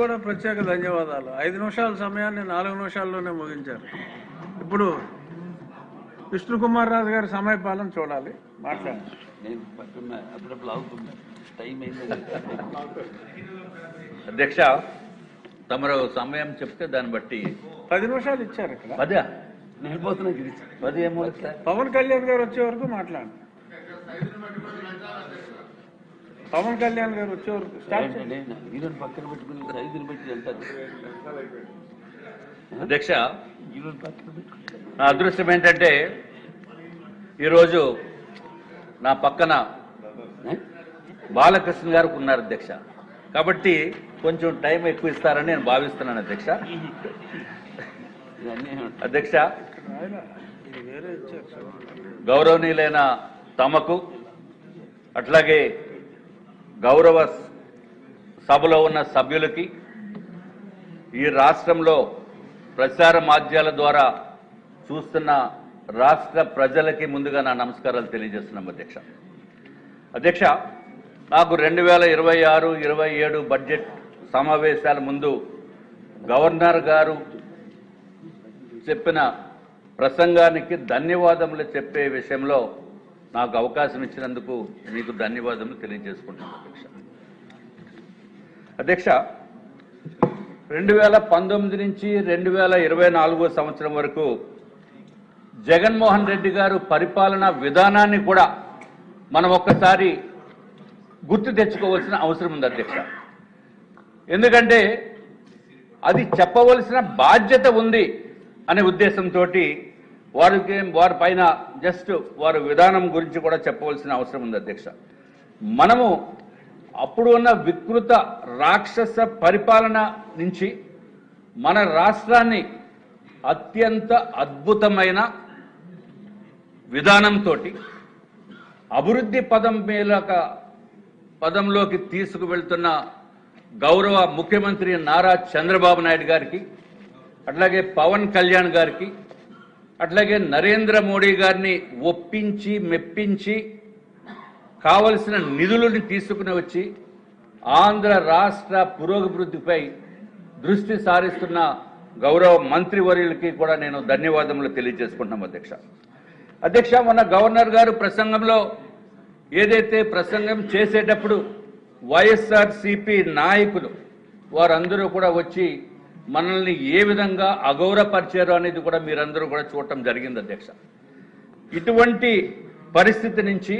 కూడా ప్రత్యేక ధన్యవాదాలు. 5 నిమిషాల సమయాన్ని 4 నిమిషాల్లోనే ముగించారు. ఇప్పుడు విష్ణుకుమార్ రాజు గారి సమయపాలన చూడాలి. మాట్లాడండి. అధ్యక్ష, తమరు సమయం చెప్తే దాన్ని బట్టి 10 నిమిషాలు ఇచ్చారు. ఇక్కడ 10 నిలిపోతున్నా 10 ఏమో. పవన్ కళ్యాణ్ గారు వచ్చే వరకు మాట్లాడండి. పవన్ కళ్యాణ్ గారు వచ్చే వరకు పక్కన పెట్టుకుని 5 పెట్టి వెళ్తారు. అధ్యక్ష, నా అదృష్టం ఏంటంటే ఈరోజు నా పక్కన బాలకృష్ణ గారు ఉన్నారు అధ్యక్ష. కాబట్టి కొంచెం టైం ఎక్కువ ఇస్తారని నేను భావిస్తున్నాను అధ్యక్ష. అధ్యక్ష, గౌరవనీయులైన తమకు అట్లాగే గౌరవ సభలో ఉన్న సభ్యులకి, ఈ రాష్ట్రంలో ప్రచార మాధ్యమాల ద్వారా చూస్తున్న రాష్ట్ర ప్రజలకి ముందుగా నా నమస్కారాలు తెలియజేస్తున్నాం అధ్యక్ష. అధ్యక్ష, నాకు 2026-27 బడ్జెట్ సమావేశాల ముందు గవర్నర్ గారు చెప్పిన ప్రసంగానికి ధన్యవాదములు చెప్పే విషయంలో నాకు అవకాశం ఇచ్చినందుకు మీకు ధన్యవాదములు తెలియజేసుకుంటున్నాను అధ్యక్ష. అధ్యక్ష, 2019 నుంచి 2024 సంవత్సరం వరకు జగన్మోహన్ రెడ్డి గారు పరిపాలనా విధానాన్ని కూడా మనం ఒక్కసారి గుర్తు తెచ్చుకోవాల్సిన అవసరం ఉంది అధ్యక్ష. ఎందుకంటే అది చెప్పవలసిన బాధ్యత ఉంది అనే ఉద్దేశంతో వారి పైన జస్ట్ వారి విధానం గురించి కూడా చెప్పవలసిన అవసరం ఉంది అధ్యక్ష. మనము అప్పుడు ఉన్న వికృత రాక్షస పరిపాలన నుంచి మన రాష్ట్రాన్ని అత్యంత అద్భుతమైన విధానంతో అభివృద్ధి పదంలోకి తీసుకువెళ్తున్న గౌరవ ముఖ్యమంత్రి నారా చంద్రబాబు నాయుడు గారికి, అట్లాగే పవన్ కళ్యాణ్ గారికి, అట్లాగే నరేంద్ర మోడీ గారిని ఒప్పించి మెప్పించి కావలసిన నిధులను తీసుకుని వచ్చి ఆంధ్ర రాష్ట్ర పురోభివృద్ధిపై దృష్టి సారిస్తున్న గౌరవ మంత్రివర్యులకి కూడా నేను ధన్యవాదములు తెలియజేసుకుంటున్నాం అధ్యక్ష. అధ్యక్ష, మొన్న గవర్నర్ గారు ప్రసంగంలో ఏదైతే ప్రసంగం చేసేటప్పుడు వైఎస్ఆర్సీపీ నాయకులు వారందరూ కూడా వచ్చి మనల్ని ఏ విధంగా అగౌరవపరిచారు అనేది కూడా మీరందరూ కూడా చూడటం జరిగింది అధ్యక్ష. ఇటువంటి పరిస్థితి నుంచి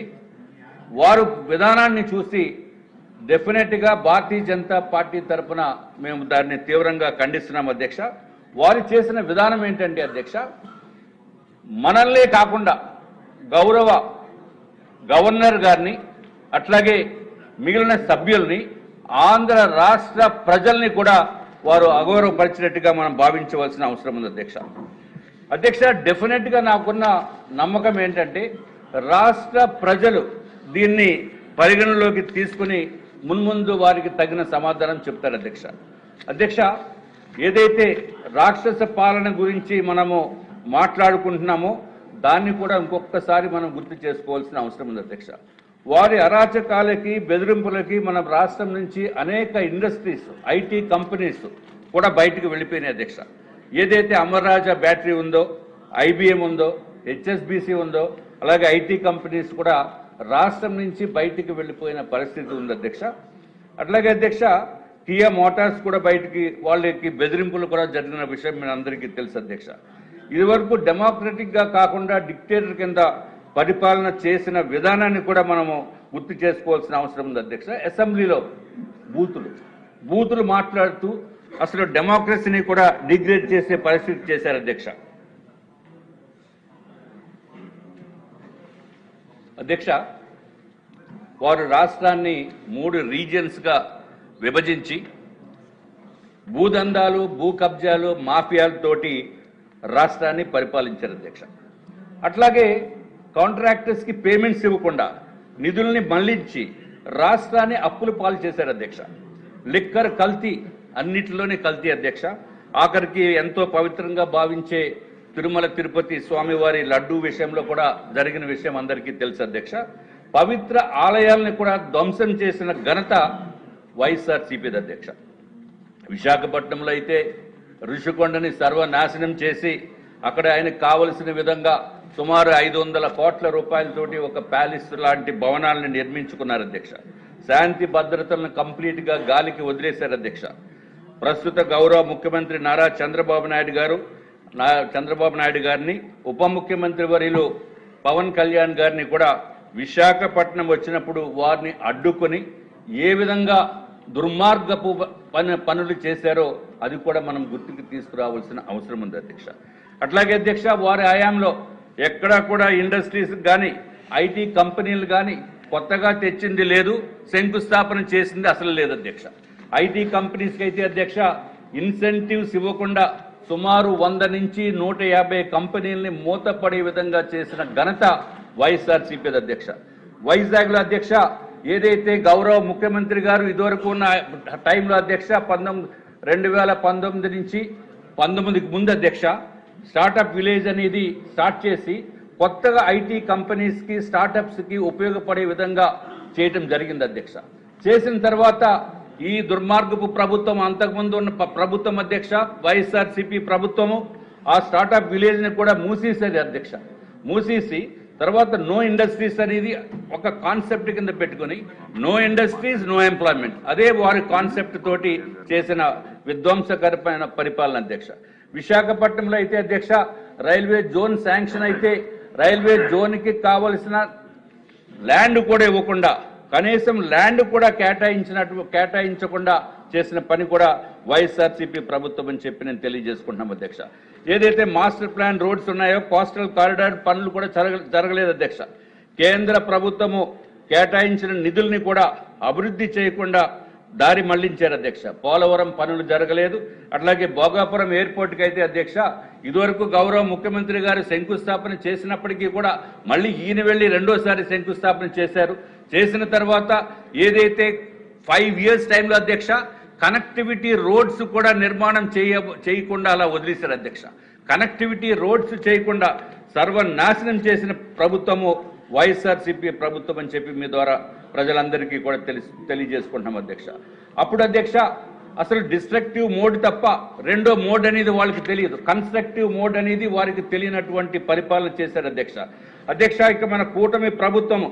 వారు విధానాన్ని చూసి డెఫినెట్గా భారతీయ జనతా పార్టీ తరఫున మేము దాన్ని తీవ్రంగా ఖండిస్తున్నాం అధ్యక్ష. వారు చేసిన విధానం ఏంటంటే అధ్యక్ష, మనల్నే కాకుండా గౌరవ గవర్నర్ గారిని అట్లాగే మిగిలిన సభ్యుల్ని ఆంధ్ర రాష్ట్ర ప్రజల్ని కూడా వారు అగౌరవపరిచినట్టుగా మనం భావించవలసిన అవసరం ఉంది అధ్యక్ష. అధ్యక్ష, డెఫినెట్గా నాకున్న నమ్మకం ఏంటంటే రాష్ట్ర ప్రజలు దీన్ని పరిగణలోకి తీసుకుని మున్ముందు వారికి తగిన సమాధానం చెప్తారు అధ్యక్ష. అధ్యక్ష, ఏదైతే రాక్షస పాలన గురించి మనము మాట్లాడుకుంటున్నామో దాన్ని కూడా ఇంకొకసారి మనం గుర్తు చేసుకోవాల్సిన అవసరం ఉంది అధ్యక్ష. వారి అరాచకాలకి బెదిరింపులకి మన రాష్ట్రం నుంచి అనేక ఇండస్ట్రీస్, ఐటీ కంపెనీస్ కూడా బయటకు వెళ్ళిపోయినాయి అధ్యక్ష. ఏదైతే అమర్ రాజా బ్యాటరీ ఉందో, ఐబిఎం ఉందో, హెచ్ఎస్బిసి ఉందో, అలాగే ఐటీ కంపెనీస్ కూడా రాష్ట్రం నుంచి బయటికి వెళ్ళిపోయిన పరిస్థితి ఉంది అధ్యక్ష. అట్లాగే అధ్యక్ష, కియా మోటార్స్ కూడా బయటికి వాళ్ళకి బెదిరింపులు కూడా జరిగిన విషయం మీ అందరికీ తెలుసు అధ్యక్ష. ఇదివరకు డెమోక్రటిక్గా కాకుండా డిక్టేటర్ కింద పరిపాలన చేసిన విధానాన్ని కూడా మనము గుర్తు చేసుకోవాల్సిన అవసరం ఉంది అధ్యక్ష. అసెంబ్లీలో బూతులు మాట్లాడుతూ అసలు డెమోక్రసీని కూడా డిగ్రేడ్ చేసే పరిస్థితి చేశారు అధ్యక్ష. అధ్యక్ష, వారు రాష్ట్రాన్ని 3 రీజియన్స్గా విభజించి భూదందాలు, భూ కబ్జాలు, మాఫియాలతోటి రాష్ట్రాన్ని పరిపాలించారు అధ్యక్ష. అట్లాగే కాంట్రాక్టర్స్కి పేమెంట్స్ ఇవ్వకుండా నిధుల్ని మళ్లించి రాష్ట్రాన్ని అప్పులు పాలు చేశారు అధ్యక్ష. లిక్కర్ కల్తీ, అన్నిటిలోనే కల్తీ అధ్యక్ష. ఆఖరికి ఎంతో పవిత్రంగా భావించే తిరుమల తిరుపతి స్వామివారి లడ్డూ విషయంలో కూడా జరిగిన విషయం అందరికీ తెలుసు అధ్యక్ష. పవిత్ర ఆలయాలను కూడా ధ్వంసం చేసిన ఘనత వైఎస్ఆర్సీపీది అధ్యక్ష. విశాఖపట్నంలో అయితే ఋషికొండని సర్వనాశనం చేసి అక్కడ ఆయనకు కావలసిన విధంగా సుమారు 500 కోట్ల రూపాయలతోటి ఒక ప్యాలెస్ లాంటి భవనాలను నిర్మించుకున్నారు అధ్యక్ష. శాంతి భద్రతలను కంప్లీట్గా గాలికి వదిలేశారు అధ్యక్ష. ప్రస్తుత గౌరవ ముఖ్యమంత్రి నారా చంద్రబాబు నాయుడు గారిని ఉప ముఖ్యమంత్రి వర్యులు పవన్ కళ్యాణ్ గారిని కూడా విశాఖపట్నం వచ్చినప్పుడు వారిని అడ్డుకొని ఏ విధంగా దుర్మార్గపు పనులు చేశారో అది కూడా మనం గుర్తుకు తీసుకురావాల్సిన అవసరం ఉంది అధ్యక్ష. అట్లాగే అధ్యక్ష, వారి హయాంలో ఎక్కడా కూడా ఇండస్ట్రీస్ కానీ ఐటీ కంపెనీలు కానీ కొత్తగా తెచ్చింది లేదు, శంకుస్థాపన చేసింది అసలు లేదు అధ్యక్ష. ఐటీ కంపెనీస్కి అయితే అధ్యక్ష ఇన్సెంటివ్స్ ఇవ్వకుండా సుమారు 100 నుంచి 150 కంపెనీలని మూతపడే విధంగా చేసిన ఘనత వైఎస్ఆర్సీపీ అధ్యక్ష. వైజాగ్లో అధ్యక్ష ఏదైతే గౌరవ ముఖ్యమంత్రి గారు ఇదివరకు ఉన్న టైంలో అధ్యక్ష 2019 నుంచి 19కి ముందు అధ్యక్ష స్టార్టప్ విలేజ్ అనేది స్టార్ట్ చేసి కొత్తగా ఐటీ కంపెనీస్కి స్టార్టప్స్కి ఉపయోగపడే విధంగా చేయటం జరిగింది అధ్యక్ష. చేసిన తర్వాత ఈ దుర్మార్గపు ప్రభుత్వం, అంతకుముందు ఉన్న ప్రభుత్వం అధ్యక్ష వైఎస్ఆర్సీపీ ప్రభుత్వము ఆ స్టార్టప్ విలేజ్ని కూడా మూసేసేది అధ్యక్ష. మూసేసి తర్వాత నో ఇండస్ట్రీస్ అనేది ఒక కాన్సెప్ట్ కింద పెట్టుకుని నో ఇండస్ట్రీస్ నో ఎంప్లాయ్మెంట్, అదే వారి కాన్సెప్ట్ తోటి చేసిన విధ్వంసకరమైన పరిపాలన అధ్యక్ష. విశాఖపట్నంలో అయితే అధ్యక్ష రైల్వే జోన్ శాంక్షన్ అయితే రైల్వే జోన్కి కావలసిన ల్యాండ్ కూడా ఇవ్వకుండా, కనీసం ల్యాండ్ కూడా కేటాయించకుండా చేసిన పని కూడా వైఎస్ఆర్సీపీ ప్రభుత్వం అని చెప్పి నేను తెలియజేసుకుంటున్నాం అధ్యక్ష. ఏదైతే మాస్టర్ ప్లాన్ రోడ్స్ ఉన్నాయో కోస్టల్ కారిడార్ పనులు కూడా జరగలేదు అధ్యక్ష. కేంద్ర ప్రభుత్వము కేటాయించిన నిధుల్ని కూడా అభివృద్ధి చేయకుండా దారి మళ్లించారు అధ్యక్ష. పోలవరం పనులు జరగలేదు. అట్లాగే భోగాపురం ఎయిర్పోర్ట్కి అయితే అధ్యక్ష ఇదివరకు గౌరవ ముఖ్యమంత్రి గారు శంకుస్థాపన చేసినప్పటికీ కూడా మళ్ళీ ఈయన వెళ్ళి రెండోసారి శంకుస్థాపన చేశారు. చేసిన తర్వాత ఏదైతే 5 years టైంలో అధ్యక్ష కనెక్టివిటీ రోడ్స్ కూడా నిర్మాణం చేయకుండా అలా వదిలేశారు అధ్యక్ష. కనెక్టివిటీ రోడ్స్ చేయకుండా సర్వనాశనం చేసిన ప్రభుత్వము వైఎస్ఆర్సీపీ ప్రభుత్వం అని చెప్పి మీ ద్వారా ప్రజలందరికీ కూడా తెలియజేసుకుంటున్నాం అధ్యక్ష. అప్పుడు అధ్యక్ష అసలు డిస్ట్రక్టివ్ మోడ్ తప్ప రెండో మోడ్ అనేది వాళ్ళకి తెలియదు, కన్స్ట్రక్టివ్ మోడ్ అనేది వారికి తెలియనటువంటి పరిపాలన చేశారు అధ్యక్ష. ఇక మన కూటమి ప్రభుత్వం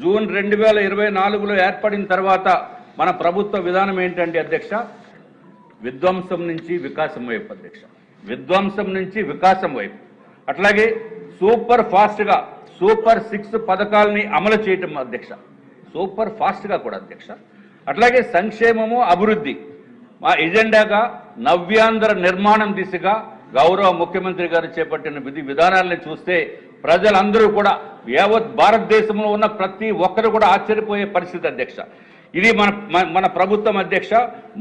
జూన్ 2024లో ఏర్పడిన తర్వాత మన ప్రభుత్వ విధానం ఏంటంటే అధ్యక్ష విధ్వంసం నుంచి వికాసం వైపు అధ్యక్ష, విధ్వంసం నుంచి వికాసం వైపు. అట్లాగే సూపర్ ఫాస్ట్గా సూపర్ 6 పథకాలని అమలు చేయటం అధ్యక్ష, సూపర్ ఫాస్ట్గా కూడా అధ్యక్ష. అట్లాగే సంక్షేమము అభివృద్ధి మా ఎజెండాగా నవ్యాంధ్ర నిర్మాణం దిశగా గౌరవ ముఖ్యమంత్రి గారు చేపట్టిన విధానాలను చూస్తే ప్రజలందరూ కూడా యావత్ భారతదేశంలో ఉన్న ప్రతి ఒక్కరు కూడా ఆశ్చర్యపోయే పరిస్థితి అధ్యక్ష. ఇది మన ప్రభుత్వం అధ్యక్ష,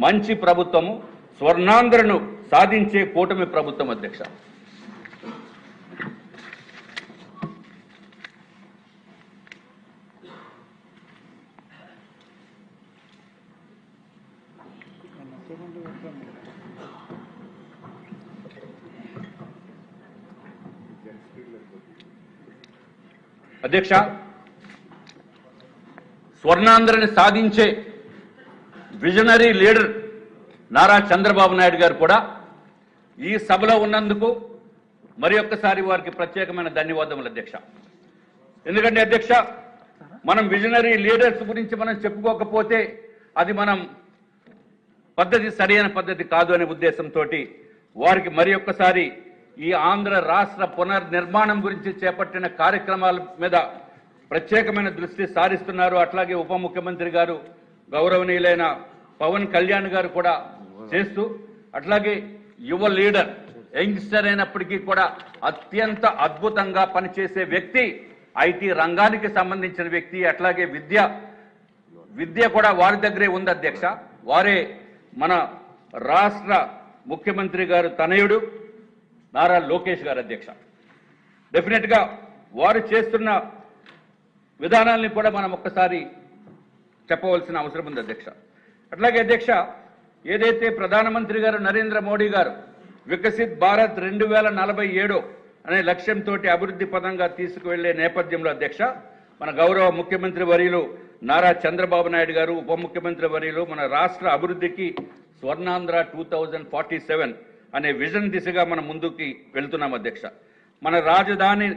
మంచి ప్రభుత్వము, స్వర్ణాంధ్రను సాధించే కూటమి ప్రభుత్వం అధ్యక్ష. అధ్యక్ష స్వర్ణాంధ్రని సాధించే విజనరీ లీడర్ నారా చంద్రబాబు నాయుడు గారు కూడా ఈ సభలో ఉన్నందుకు మరి ఒక్కసారి వారికి ప్రత్యేకమైన ధన్యవాదములు అధ్యక్ష. ఎందుకంటే అధ్యక్ష మనం విజనరీ లీడర్స్ గురించి మనం చెప్పుకోకపోతే అది మనం పద్ధతి సరైన పద్ధతి కాదు అనే ఉద్దేశంతో వారికి మరి ఒక్కసారి ఈ ఆంధ్ర రాష్ట్ర పునర్నిర్మాణం గురించి చేపట్టిన కార్యక్రమాల మీద ప్రత్యేకమైన దృష్టి సారిస్తున్నారు. అట్లాగే ఉప ముఖ్యమంత్రి గారు గౌరవనీయులైన పవన్ కళ్యాణ్ గారు కూడా చేస్తూ, అట్లాగే యువ లీడర్ యంగ్స్టర్ అయినప్పటికీ కూడా అత్యంత అద్భుతంగా పనిచేసే వ్యక్తి, ఐటీ రంగానికి సంబంధించిన వ్యక్తి. అట్లాగే విద్య కూడా వారి దగ్గరే ఉంది అధ్యక్ష. వారే మన రాష్ట్ర ముఖ్యమంత్రి గారు తనయుడు నారా లోకేష్ గారు అధ్యక్ష. డెఫినెట్గా వారు చేస్తున్న విధానాల్ని కూడా మనం ఒక్కసారి చెప్పవలసిన అవసరం ఉంది అధ్యక్ష. అట్లాగే అధ్యక్ష ఏదైతే ప్రధానమంత్రి గారు నరేంద్ర మోడీ గారు వికసిత్ భారత్ 2047 అనే లక్ష్యంతో అభివృద్ధి పదంగా తీసుకువెళ్లే నేపథ్యంలో అధ్యక్ష మన గౌరవ ముఖ్యమంత్రి వర్యులు నారా చంద్రబాబు నాయుడు గారు, ఉప ముఖ్యమంత్రి వర్యులు మన రాష్ట్ర అభివృద్ధికి స్వర్ణాంధ్ర 2047 అనే విజన్ దిశగా మనం ముందుకి వెళ్తున్నాం అధ్యక్ష. మన రాజధాని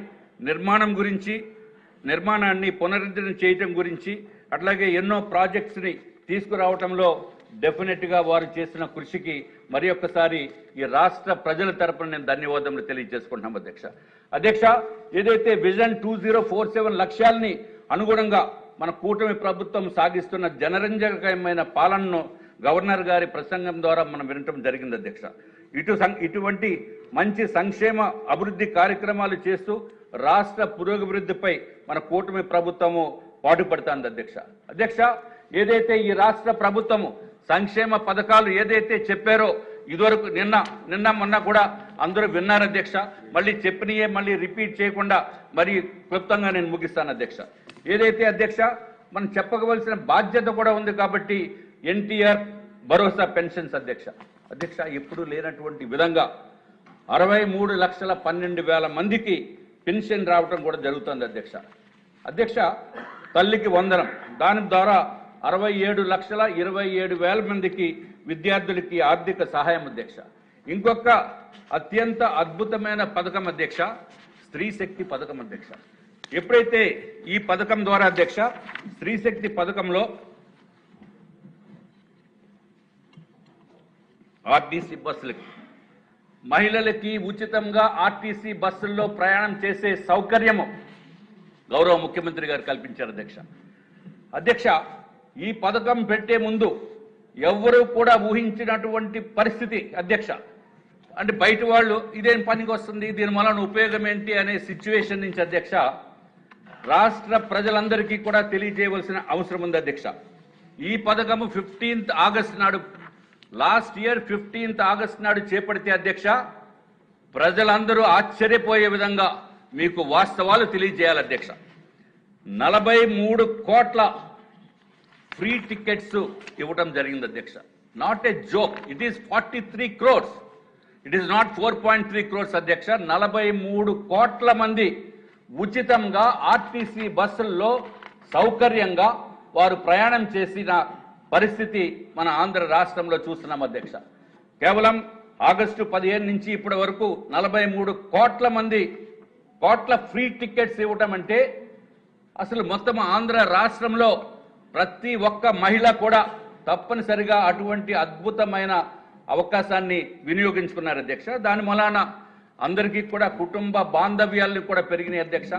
నిర్మాణాన్ని పునరుద్ధరణ చేయటం గురించి అట్లాగే ఎన్నో ప్రాజెక్ట్స్ని తీసుకురావటంలో డెఫినెట్గా వారు చేసిన కృషికి మరి ఒక్కసారి ఈ రాష్ట్ర ప్రజల తరపున నేను ధన్యవాదములు తెలియజేసుకుంటున్నాం అధ్యక్ష. అధ్యక్ష, ఏదైతే విజన్ 2047 లక్ష్యాల్ని అనుగుణంగా మన కూటమి ప్రభుత్వం సాగిస్తున్న జనరంజకమైన పాలనను గవర్నర్ గారి ప్రసంగం ద్వారా మనం వినటం జరిగింది అధ్యక్ష. ఇటువంటి మంచి సంక్షేమ అభివృద్ధి కార్యక్రమాలు చేస్తూ రాష్ట్ర పురోగభివృద్ధిపై మన కూటమి ప్రభుత్వము పాటుపడుతుంది అధ్యక్ష. అధ్యక్ష, ఏదైతే ఈ రాష్ట్ర ప్రభుత్వము సంక్షేమ పథకాలు ఏదైతే చెప్పారో ఇదివరకు నిన్న మొన్న కూడా అందరూ విన్నారు అధ్యక్ష. మళ్ళీ చెప్పినయే మళ్ళీ రిపీట్ చేయకుండా మరి క్లుప్తంగా నేను ముగిస్తాను అధ్యక్ష. ఏదైతే అధ్యక్ష మనం చెప్పవలసిన బాధ్యత కూడా ఉంది కాబట్టి ఎన్టీఆర్ భరోసా పెన్షన్స్ అధ్యక్ష. అధ్యక్ష, ఎప్పుడు లేనటువంటి విధంగా 63,12,000 మందికి పెన్షన్ రావడం కూడా జరుగుతుంది అధ్యక్ష. అధ్యక్ష, తల్లికి వందనం దాని ద్వారా 67,27,000 మందికి విద్యార్థులకి ఆర్థిక సహాయం అధ్యక్ష. ఇంకొక అత్యంత అద్భుతమైన పథకం అధ్యక్ష, స్త్రీ శక్తి పథకం అధ్యక్ష. ఎప్పుడైతే ఈ పథకం ద్వారా అధ్యక్ష స్త్రీ శక్తి పథకంలో ఆర్టీసీ బస్సులకి మహిళలకి ఉచితంగా ఆర్టీసీ బస్సుల్లో ప్రయాణం చేసే సౌకర్యము గౌరవ ముఖ్యమంత్రి గారు కల్పించారు అధ్యక్ష. అధ్యక్ష, ఈ పథకం పెట్టే ముందు ఎవ్వరూ కూడా ఊహించినటువంటి పరిస్థితి అధ్యక్ష. అంటే బయట వాళ్ళు ఇదేం పనికి వస్తుంది, దీని వలన ఉపయోగం ఏంటి అనే సిచ్యువేషన్ నుంచి అధ్యక్ష రాష్ట్ర ప్రజలందరికీ కూడా తెలియజేయవలసిన అవసరం ఉంది అధ్యక్ష. ఈ పథకము 15th ఆగస్టు నాడు లాస్ట్ ఇయర్ 15th ఆగస్టు నాడు చేపడితే అధ్యక్ష ప్రజలందరూ ఆశ్చర్యపోయే విధంగా మీకు వాస్తవాలు తెలియజేయాలి అధ్యక్ష. 43 కోట్ల ఫ్రీ టికెట్స్ ఇవ్వడం జరిగింది అధ్యక్ష. Not a joke, it is 43 crores, it is not 4.3 crores అధ్యక్ష. 43 కోట్ల మంది ఉచితంగా ఆర్టీసీ బస్సుల్లో సౌకర్యంగా వారు ప్రయాణం చేసిన పరిస్థితి మన ఆంధ్ర రాష్ట్రంలో చూస్తున్నాం అధ్యక్ష. కేవలం ఆగస్టు 15 నుంచి ఇప్పటి వరకు 43 కోట్ల ఫ్రీ టికెట్స్ ఇవ్వటం అంటే అసలు మొత్తం ఆంధ్ర రాష్ట్రంలో ప్రతి ఒక్క మహిళ కూడా తప్పనిసరిగా అటువంటి అద్భుతమైన అవకాశాన్ని వినియోగించుకున్నారు అధ్యక్ష. దాని వలన అందరికీ కూడా కుటుంబ బాంధవ్యాలను కూడా పెరిగినాయి అధ్యక్ష.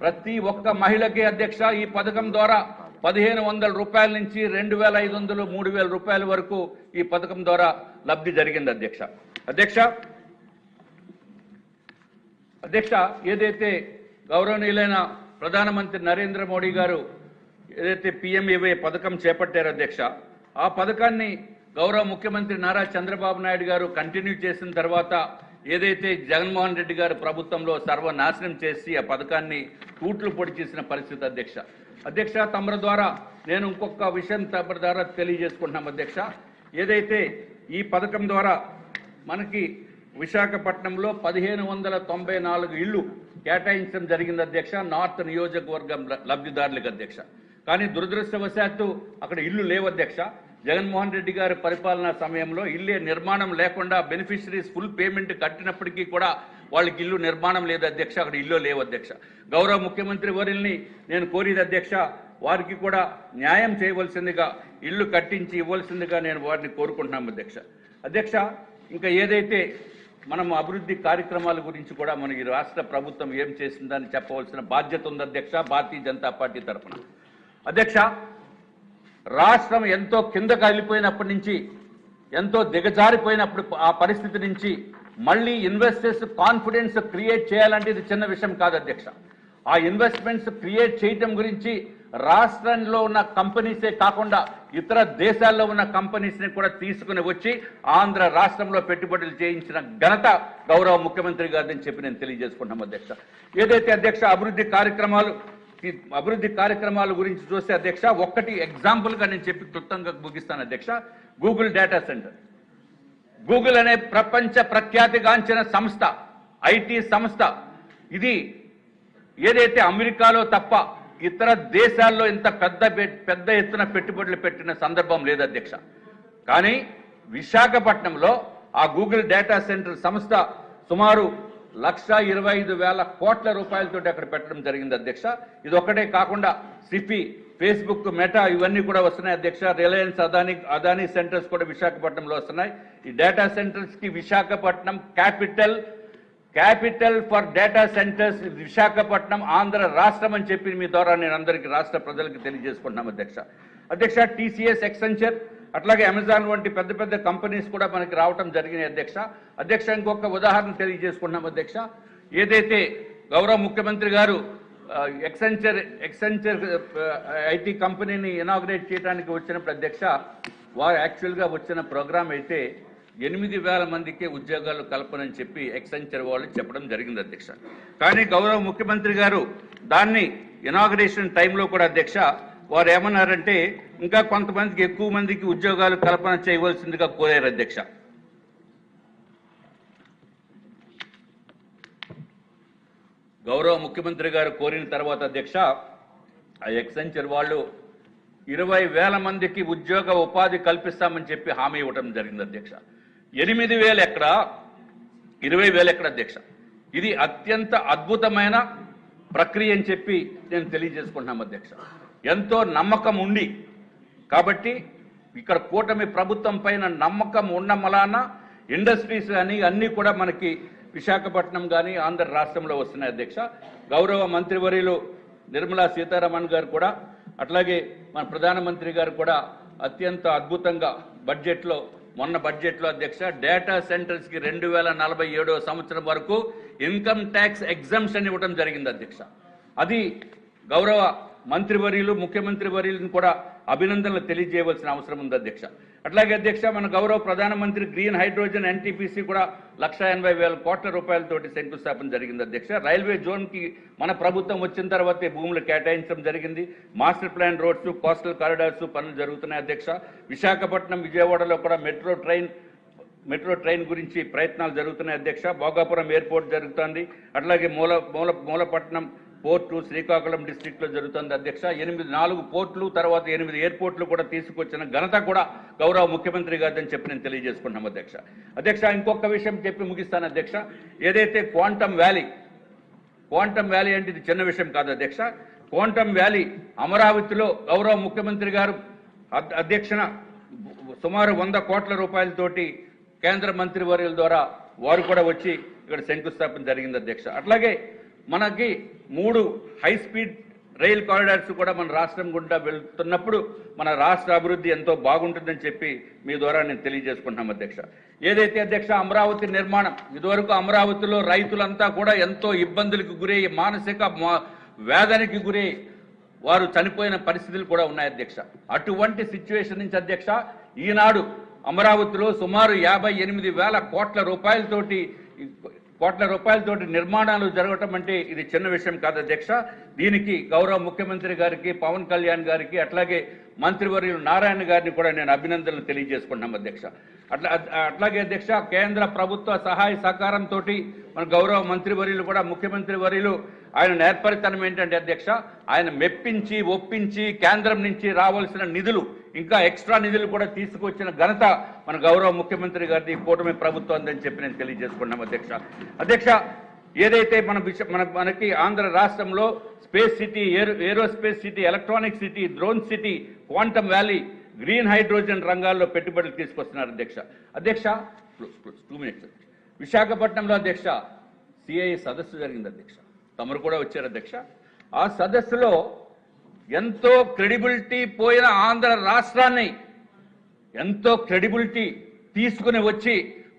ప్రతి ఒక్క మహిళకి అధ్యక్ష ఈ పథకం ద్వారా 1,500 రూపాయల నుంచి 2,500, 3,000 రూపాయల వరకు ఈ పథకం ద్వారా లబ్ధి జరిగింది అధ్యక్ష. అధ్యక్ష, ఏదైతే గౌరవనీయులైన ప్రధానమంత్రి నరేంద్ర మోడీ గారు ఏదైతే PMAY పథకం చేపట్టారో అధ్యక్ష, ఆ పథకాన్ని గౌరవ ముఖ్యమంత్రి నారా చంద్రబాబు నాయుడు గారు కంటిన్యూ చేసిన తర్వాత ఏదైతే జగన్మోహన్ రెడ్డి గారు ప్రభుత్వంలో సర్వనాశనం చేసి ఆ పథకాన్ని తూట్లు పొడి చేసిన పరిస్థితి అధ్యక్ష. అధ్యక్ష, తమరి ద్వారా నేను ఇంకొక విషయం తమరి ద్వారా తెలియజేసుకుంటున్నాం అధ్యక్ష. ఏదైతే ఈ పథకం ద్వారా మనకి విశాఖపట్నంలో 1,594 ఇళ్లు కేటాయించడం జరిగింది అధ్యక్ష, నార్త్ నియోజకవర్గం లబ్ధిదారులకు అధ్యక్ష. కానీ దురదృష్టవశాత్తు అక్కడ ఇల్లు లేవు అధ్యక్ష. జగన్మోహన్ రెడ్డి గారి పరిపాలనా సమయంలో ఇల్లే నిర్మాణం లేకుండా బెనిఫిషరీస్ ఫుల్ పేమెంట్ కట్టినప్పటికీ కూడా వాళ్ళకి ఇల్లు నిర్మాణం లేదు అధ్యక్ష, అక్కడ ఇల్లు లేవు అధ్యక్ష. గౌరవ ముఖ్యమంత్రి వర్యుల్ని నేను కోరేది అధ్యక్ష, వారికి కూడా న్యాయం చేయవలసిందిగా ఇల్లు కట్టించి ఇవ్వాల్సిందిగా నేను వారిని కోరుకుంటున్నాం అధ్యక్ష. అధ్యక్ష, ఇంకా ఏదైతే మనం అభివృద్ధి కార్యక్రమాల గురించి కూడా మన ఈ రాష్ట్ర ప్రభుత్వం ఏం చేసిందని చెప్పవలసిన బాధ్యత ఉంది అధ్యక్ష భారతీయ జనతా పార్టీ తరఫున. అధ్యక్ష, రాష్ట్రం ఎంతో కిందకు వెళ్ళిపోయినప్పటి నుంచి, ఎంతో దిగజారిపోయినప్పుడు ఆ పరిస్థితి నుంచి మళ్ళీ ఇన్వెస్టర్స్ కాన్ఫిడెన్స్ క్రియేట్ చేయాలంటే ఇది చిన్న విషయం కాదు అధ్యక్ష. ఆ ఇన్వెస్ట్మెంట్స్ క్రియేట్ చేయటం గురించి రాష్ట్రంలో ఉన్న కంపెనీసే కాకుండా ఇతర దేశాల్లో ఉన్న కంపెనీస్ని కూడా తీసుకుని వచ్చి ఆంధ్ర రాష్ట్రంలో పెట్టుబడులు చేయించిన ఘనత గౌరవ ముఖ్యమంత్రి గారిని చెప్పి నేను తెలియజేసుకుంటాం అధ్యక్ష. ఏదైతే అధ్యక్ష అభివృద్ధి కార్యక్రమాల గురించి చూస్తే అధ్యక్ష ఒక్కటి ఎగ్జాంపుల్గా నేను చెప్పి క్లుప్తంగా ముగిస్తాను అధ్యక్ష. గూగుల్ డేటా సెంటర్, గూగుల్ అనే ప్రపంచ ప్రఖ్యాతిగాంచిన సంస్థ, ఐటీ సంస్థ, ఇది ఏదైతే అమెరికాలో తప్ప ఇతర దేశాల్లో ఇంత పెద్ద ఎత్తున పెట్టుబడులు పెట్టిన సందర్భం లేదు అధ్యక్ష. కానీ విశాఖపట్నంలో ఆ గూగుల్ డేటా సెంటర్ సంస్థ సుమారు 1,25,000 కోట్ల రూపాయలతో అక్కడ పెట్టడం జరిగింది అధ్యక్ష. ఇది ఒక్కటే కాకుండా సిపి, ఫేస్బుక్, మెటా ఇవన్నీ కూడా వస్తున్నాయి అధ్యక్ష. రిలయన్స్, అదానీ సెంటర్స్ కూడా విశాఖపట్నంలో వస్తున్నాయి. ఈ డేటా సెంటర్స్ కి Visakhapatnam capital for data centres Visakhapatnam Andhra రాష్ట్రం అని చెప్పి మీ ద్వారా నేను అందరికీ రాష్ట్ర ప్రజలకు తెలియజేసుకుంటున్నాం అధ్యక్ష. టీసీఎస్, ఎక్సెంచర్ అట్లాగే అమెజాన్ వంటి పెద్ద పెద్ద కంపెనీస్ కూడా మనకి రావటం జరిగినాయి అధ్యక్ష. ఇంకొక ఉదాహరణ తెలియజేసుకుంటున్నాం అధ్యక్ష. ఏదైతే గౌరవ ముఖ్యమంత్రి గారు ఎక్సెంచర్ ఐటీ కంపెనీని ఇనాగ్రేట్ చేయడానికి వచ్చినప్పుడు అధ్యక్ష, వారు యాక్చువల్గా వచ్చిన ప్రోగ్రామ్ అయితే 8,000 మందికి ఉద్యోగాలు కల్పనని చెప్పి ఎక్సెంచర్ వాళ్ళు చెప్పడం జరిగింది అధ్యక్ష. కానీ గౌరవ ముఖ్యమంత్రి గారు దాన్ని ఇనాగ్రేషన్ టైంలో కూడా అధ్యక్ష వారు ఏమన్నారంటే ఇంకా కొంతమందికి, ఎక్కువ మందికి ఉద్యోగాలు కల్పన చేయవలసిందిగా కోరారు అధ్యక్ష. గౌరవ ముఖ్యమంత్రి గారు కోరిన తర్వాత అధ్యక్ష ఆ ఎక్సెంచర్ వాళ్ళు 20,000 మందికి ఉద్యోగ ఉపాధి కల్పిస్తామని చెప్పి హామీ ఇవ్వడం జరిగింది అధ్యక్ష. 8,000 ఎక్కడ, 20,000 ఎక్కడ అధ్యక్ష? ఇది అత్యంత అద్భుతమైన ప్రక్రియ అని చెప్పి నేను తెలియజేసుకుంటున్నాం అధ్యక్ష. ఎంతో నమ్మకం ఉండి కాబట్టి ఇక్కడ కూటమి ప్రభుత్వం పైన నమ్మకం ఉన్న మలాన ఇండస్ట్రీస్ కానీ అన్నీ కూడా మనకి విశాఖపట్నం కానీ ఆంధ్ర రాష్ట్రంలో వస్తున్నాయి అధ్యక్ష. గౌరవ మంత్రివర్యులు నిర్మలా సీతారామన్ గారు కూడా అట్లాగే మన ప్రధానమంత్రి గారు కూడా అత్యంత అద్భుతంగా మొన్న బడ్జెట్లో అధ్యక్ష డేటా సెంటర్స్కి 2047వ సంవత్సరం వరకు ఇన్కమ్ ట్యాక్స్ ఎగ్జంప్షన్ ఇవ్వడం జరిగింది అధ్యక్ష. అది గౌరవ మంత్రివర్యులు, ముఖ్యమంత్రి వర్యులను కూడా అభినందనలు తెలియజేయవలసిన అవసరం ఉంది అధ్యక్ష. అట్లాగే అధ్యక్ష మన గౌరవ ప్రధానమంత్రి గ్రీన్ హైడ్రోజన్ ఎన్టీపీసీ కూడా 1,80,000 కోట్ల రూపాయలతోటి శంకుస్థాపన జరిగింది అధ్యక్ష. రైల్వే జోన్కి మన ప్రభుత్వం వచ్చిన తర్వాతే భూములు కేటాయించడం జరిగింది. Master plan roads, coastal corridors పనులు జరుగుతున్నాయి అధ్యక్ష. విశాఖపట్నం, విజయవాడలో కూడా మెట్రో ట్రైన్ గురించి ప్రయత్నాలు జరుగుతున్నాయి అధ్యక్ష. భోగాపురం ఎయిర్పోర్ట్ జరుగుతుంది. అట్లాగే మూలపట్నం పోర్టు శ్రీకాకుళం డిస్ట్రిక్ట్లో జరుగుతుంది అధ్యక్ష. 4 పోర్టులు తర్వాత 8 ఎయిర్పోర్ట్లు కూడా తీసుకొచ్చిన ఘనత కూడా గౌరవ ముఖ్యమంత్రి గారిని చెప్పి నేను తెలియజేసుకున్నాం అధ్యక్ష. ఇంకొక విషయం చెప్పి ముగిస్తాను అధ్యక్ష. ఏదైతే క్వాంటమ్ వ్యాలీ అంటే ఇది చిన్న విషయం కాదు అధ్యక్ష. క్వాంటమ్ వ్యాలీ అమరావతిలో గౌరవ ముఖ్యమంత్రి గారు అధ్యక్షన సుమారు 100 కోట్ల రూపాయలతోటి కేంద్ర మంత్రివర్యుల ద్వారా వారు కూడా వచ్చి ఇక్కడ శంకుస్థాపన జరిగింది అధ్యక్ష. అట్లాగే మనకి 3 హై స్పీడ్ రైల్ కారిడార్స్ కూడా మన రాష్ట్రం గుండా వెళ్తున్నప్పుడు మన రాష్ట్ర అభివృద్ధి ఎంతో బాగుంటుందని చెప్పి మీ ద్వారా నేను తెలియజేసుకుంటున్నాం అధ్యక్ష. ఏదైతే అధ్యక్ష అమరావతి నిర్మాణం, ఇదివరకు అమరావతిలో రైతులంతా కూడా ఎంతో ఇబ్బందులకు గురై, మానసిక వేదనకి గురై వారు చనిపోయిన పరిస్థితులు కూడా ఉన్నాయి అధ్యక్ష. అటువంటి సిచ్యువేషన్ నుంచి అధ్యక్ష ఈనాడు అమరావతిలో సుమారు 58,000 కోట్ల రూపాయలతోటి నిర్మాణాలు జరగటం అంటే ఇది చిన్న విషయం కాదు అధ్యక్ష. దీనికి గౌరవ ముఖ్యమంత్రి గారికి, పవన్ కళ్యాణ్ గారికి అట్లాగే మంత్రివర్యులు నారాయణ గారిని కూడా నేను అభినందనలు తెలియజేసుకుంటున్నాం అధ్యక్ష. అట్లాగే అధ్యక్ష కేంద్ర ప్రభుత్వ సహాయ సహకారంతో మన గౌరవ మంత్రివర్యులు కూడా, ముఖ్యమంత్రి వర్యులు ఆయన నేర్పరితనం ఏంటంటే అధ్యక్ష ఆయన మెప్పించి ఒప్పించి కేంద్రం నుంచి రావాల్సిన నిధులు, ఇంకా ఎక్స్ట్రా నిధులు కూడా తీసుకొచ్చిన ఘనత మన గౌరవ ముఖ్యమంత్రి గారిది, కూటమి ప్రభుత్వం అని చెప్పి నేను తెలియజేసుకున్నాం అధ్యక్ష. ఏదైతే మనకి ఆంధ్ర రాష్ట్రంలో space city, aerospace city, electronic city, drone city, quantum valley, green hydrogen రంగాల్లో పెట్టుబడులు తీసుకొస్తున్నారు అధ్యక్ష. 2 minutes. విశాఖపట్నంలో అధ్యక్ష సిఐ సదస్సు జరిగింది అధ్యక్ష. తమరు కూడా వచ్చారు అధ్యక్ష. ఆ సదస్సులో ఎంతో క్రెడిబిలిటీ పోయిన ఆంధ్ర రాష్ట్రాన్ని ఎంతో క్రెడిబిలిటీ తీసుకుని వచ్చి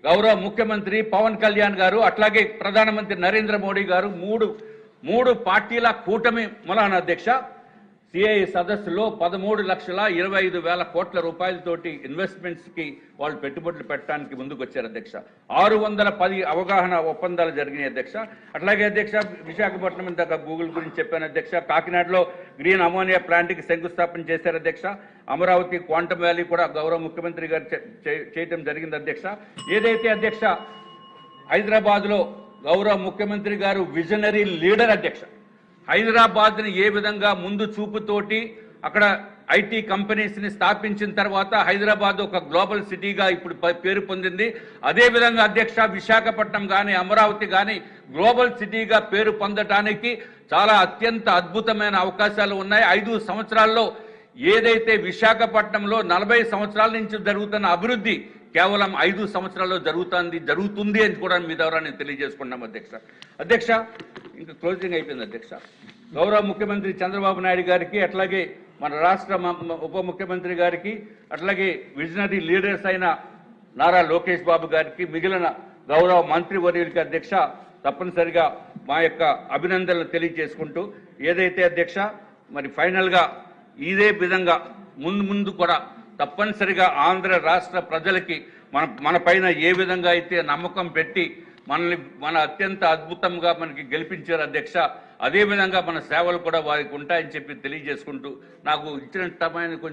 గౌరవ ముఖ్యమంత్రి పవన్ కళ్యాణ్ గారు అట్లాగే ప్రధానమంత్రి నరేంద్ర మోడీ గారు మూడు పార్టీల కూటమి మూలాన అధ్యక్ష సిఐ సదస్సులో 13,25,000 కోట్ల రూపాయలతోటి ఇన్వెస్ట్మెంట్స్ కి వాళ్ళు పెట్టుబడులు పెట్టడానికి ముందుకు వచ్చారు అధ్యక్ష. 610 అవగాహన ఒప్పందాలు జరిగినాయి అధ్యక్ష. అట్లాగే అధ్యక్ష విశాఖపట్నం ఇందాక గూగుల్ గురించి చెప్పాను అధ్యక్ష. కాకినాడలో గ్రీన్ అమోనియా ప్లాంట్ కి శంకుస్థాపన చేశారు అధ్యక్ష. అమరావతి క్వాంటమ్ వ్యాలీ కూడా గౌరవ ముఖ్యమంత్రి గారు చేయటం జరిగింది అధ్యక్ష. ఏదైతే అధ్యక్ష హైదరాబాద్ లో గౌరవ ముఖ్యమంత్రి గారు విజనరీ లీడర్ అధ్యక్ష. హైదరాబాద్ని ఏ విధంగా ముందు చూపుతోటి అక్కడ ఐటీ కంపెనీస్ని స్థాపించిన తర్వాత హైదరాబాద్ ఒక గ్లోబల్ సిటీగా ఇప్పుడు పేరు పొందింది. అదేవిధంగా అధ్యక్ష, విశాఖపట్నం కానీ అమరావతి కానీ గ్లోబల్ సిటీగా పేరు పొందటానికి చాలా అత్యంత అద్భుతమైన అవకాశాలు ఉన్నాయి. 5 సంవత్సరాల్లో ఏదైతే విశాఖపట్నంలో 40 సంవత్సరాల నుంచి జరుగుతున్న అభివృద్ధి కేవలం 5 సంవత్సరాల్లో జరుగుతుంది అని కూడా మీ ద్వారా నేను తెలియజేసుకున్నాం అధ్యక్ష. ఇంకా క్లోజింగ్ అయిపోయింది అధ్యక్ష. గౌరవ ముఖ్యమంత్రి చంద్రబాబు నాయుడు గారికి, అట్లాగే మన రాష్ట్ర ఉప ముఖ్యమంత్రి గారికి, అట్లాగే విజనరీ లీడర్స్ అయిన నారా లోకేష్ బాబు గారికి, మిగిలిన గౌరవ మంత్రివర్యులకి అధ్యక్ష తప్పనిసరిగా మా యొక్క అభినందనలు తెలియజేసుకుంటూ, ఏదైతే అధ్యక్ష మరి ఫైనల్గా ఇదే విధంగా ముందు కూడా తప్పనిసరిగా ఆంధ్ర రాష్ట్ర ప్రజలకి మన పైన ఏ విధంగా అయితే నమ్మకం పెట్టి మన అత్యంత అద్భుతంగా మనకి గెలిపించారు అధ్యక్ష, అదేవిధంగా మన సేవలు కూడా వారికి ఉంటాయని చెప్పి తెలియజేసుకుంటూ, నాకు ఇచ్చిన సమయాన్ని కొంచెం